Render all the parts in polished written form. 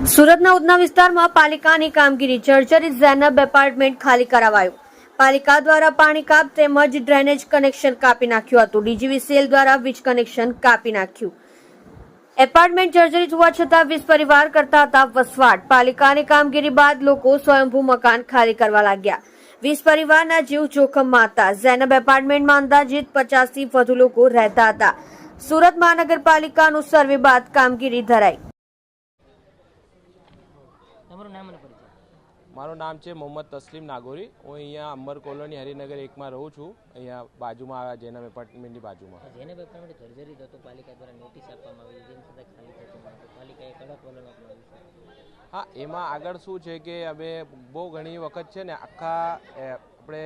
સુરતના ઉધના વિસ્તારમાં પાલિકાની કામગીરી જર્જરિત ઝેનબ એપાર્ટમેન્ટ ખાલી કરાવાયું. પાલિકા દ્વારા પાણી કાપ તેમજ ડ્રેનેજ કનેક્શન કાપી નાખ્યું હતું. ડીજીવીસીએલ દ્વારા વીજ કનેક્શન કાપી નાખ્યું. એપાર્ટમેન્ટ જર્જરિત હોવા છતાં 20 પરિવાર કરતા હતા વસવાટ. પાલિકાની કામગીરી બાદ લોકો સ્વયંભૂ મકાન ખાલી કરવા લાગ્યા. 20 પરિવારના જીવ જોખમમાં હતા. ઝેનબ એપાર્ટમેન્ટમાં અંદાજિત 50 થી વધુ લોકો રહેતા હતા. સુરત મહાનગરપાલિકાનું સર્વે બાદ કામગીરી ધરાઈ. મારું નામ છે મોહમ્મદ તસ્લીમ નાગોરી. હું અહીંયા અંબર કોલોની હરિનગર 1માં રહું છું. અહીંયા બાજુમાં આવ્યા જેનબ એપાર્ટમેન્ટની બાજુમાં. જેનબ એપાર્ટમેન્ટ જર્જરિત હતો, પાલિકા દ્વારા નોટિસ આપવામાં આવી, જેમ છતાં ખાલી થતો નહોતો. પાલિકાએ કડક વલણ અપનાવ્યું. હા, એમાં આગળ શું છે કે અમે બહુ ઘણી વખત છે ને આખા આપણે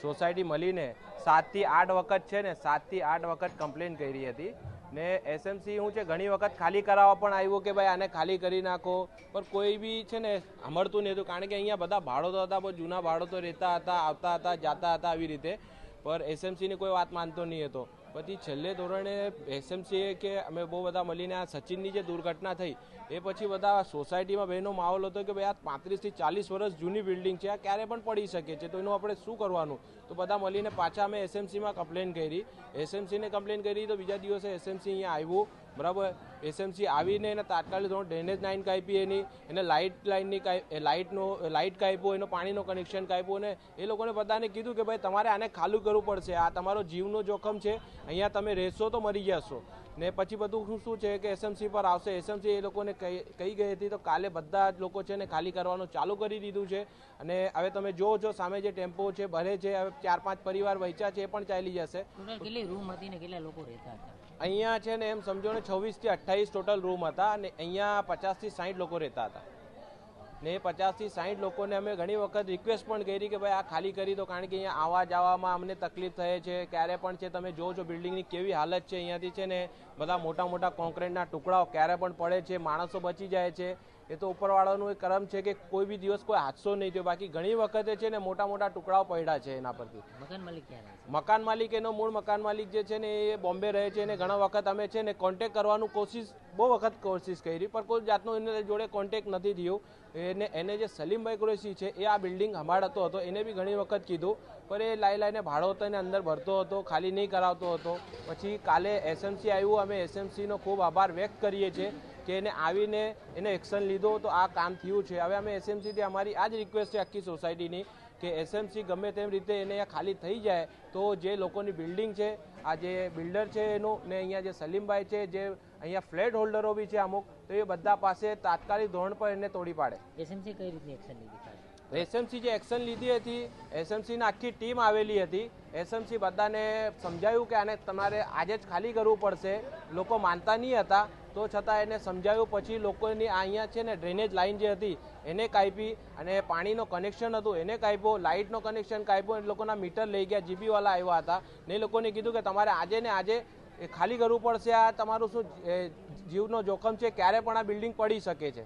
સોસાયટી મળીને 7 થી 8 વખત છે ને 7 થી 8 વખત કમ્પ્લેન કરી હતી ને એસએમસી હું છે ઘણી વખત ખાલી કરાવવા પણ આવ્યું કે ભાઈ આને ખાલી કરી નાખો, પણ કોઈ બી છે ને સાંભળતું નહીં હતું. કારણ કે અહીંયા બધા ભાડો હતા, બહુ જૂના ભાડો તો રહેતા હતા, આવતા હતા, જાતા હતા આવી રીતે, પર એસએમસીની કોઈ વાત માનતો નહીં હતો. પછી છેલ્લે ધોરણે એસએમસીએ કે અમે બહુ બધા મળીને આ સચિનની જે દુર્ઘટના થઈ એ પછી બધા સોસાયટીમાં બહેનો માહોલ હતો કે ભાઈ આ 35 થી 40 વર્ષ જૂની બિલ્ડિંગ છે, આ ક્યારે પણ પડી શકે છે, તો એનું આપણે શું કરવાનું. તો બધા મળીને પાછા અમે એસએમસીમાં કમ્પ્લેન કરી. એસએમસીને કમ્પ્લેન કરી તો બીજા દિવસે એસએમસી અહીંયા આવ્યું, બરાબર. એસએમસી આવીને એને તાત્કાલિક ધોરણ ડ્રેનેજ લાઇન કાપી, એને લાઇટ લાઇનની લાઇટ કાપ્યો, એનો પાણીનો કનેક્શન કાપ્યો ને એ લોકોને બધાને કીધું કે ભાઈ તમારે આને ખાલી કરવું પડશે, આ તમારો જીવનો જોખમ છે, અહીંયા તમે રહેશો તો મરી જશો. ને પછી બધું શું છે કે એસએમસી પર આવશે. એસએમસી એ લોકોને કહી ગઈ હતી, તો કાલે બધા જ લોકો છે ને ખાલી કરવાનું ચાલુ કરી દીધું છે. અને હવે તમે જોવો છો સામે જે ટેમ્પો છે ભરે છે, હવે 4-5 પરિવાર વહેંચ્યા છે, એ પણ ચાલી જશે. કેટલી રૂમ હતી ને કેટલા લોકો રહેતા હતા? અહીંયા છે ને એમ સમજો ને 26 થી 28 ટોટલ રૂમ હતા અને અહીંયા 50 થી 60 લોકો રહેતા હતા. ને 50 થી 60 લોકોને અમે ઘણી વખત રિક્વેસ્ટ પણ કરી કે ભાઈ આ ખાલી કરી દો, કારણ કે અહીંયા આવવા જવામાં અમને તકલીફ થાય છે. ક્યારે પણ છે તમે જોવો છો બિલ્ડિંગની કેવી હાલત છે. અહીંયાથી છે ને બધા મોટા મોટા કોન્ક્રીટના ટુકડાઓ ક્યારે પણ પડે છે, માણસો બચી જાય છે. એ તો ઉપરવાળાનું એક કરમ છે કે કોઈ બી દિવસ કોઈ હાદસો નહીં થયો. બાકી ઘણી વખતે છે ને મોટા મોટા ટુકડાઓ પડ્યા છે એના પરથી. મકાન માલિક ક્યાં રહે છે? મકાન માલિક એનો મૂળ મકાન માલિક જે છે ને એ બોમ્બે રહે છે. અને ઘણા વખત અમે છે ને કોન્ટેક્ટ કરવાનું બહુ વખત કોશિશ કરી, પણ કોઈ જાતનો એને જોડે કોન્ટેક્ટ નથી થયો. એને જે સલીમભાઈ કુરેશી છે એ આ બિલ્ડિંગ સંભાળતો હતો, એને બી ઘણી વખત કીધું, પણ એ લાઈને ભાડો હતો એને અંદર ભરતો હતો, ખાલી નહીં કરાવતો હતો. પછી કાલે એસએમસી આવ્યું, અમે એસએમસીનો ખૂબ આભાર વ્યક્ત કરીએ છીએ કે એને આવીને એને એક્શન લીધો તો આ કામ થયું છે. હવે અમે એસએમસીથી અમારી આ જ રિક્વેસ્ટ છે આખી સોસાયટીની કે એસએમસી ગમે તેમ રીતે એને અહીંયા ખાલી થઈ જાય તો જે લોકોની બિલ્ડિંગ છે, આ જે બિલ્ડર છે એનું ને અહીંયા જે સલીમભાઈ છે, જે અહીંયા ફ્લેટ હોલ્ડરો બી છે અમુક, તો એ બધા પાસે તાત્કાલિક ધોરણ પર એને તોડી પાડે. એસએમસી કઈ રીતની એક્શન લીધી? એસએમસી જે એક્શન લીધી હતી, એસએમસીની આખી ટીમ આવેલી હતી. એસએમસી બધાને સમજાવ્યું કે આને તમારે આજે જ ખાલી કરવું પડશે. લોકો માનતા નહીં હતા, તો છતાં એને સમજાવ્યું. પછી લોકોની અહીંયા છે ને ડ્રેનેજ લાઇન જે હતી એને કાપી, અને પાણીનો કનેક્શન હતું એને કાપ્યો, લાઇટનો કનેક્શન કાપ્યો. એ લોકોના મીટર લઈ ગયા, જીબીવાળા આવ્યા હતા ને એ લોકોને કીધું કે તમારે આજે ને આજે ખાલી કરવું પડશે. આ તમારું શું જીવનો જોખમ છે, ક્યારે પણ આ બિલ્ડિંગ પડી શકે છે.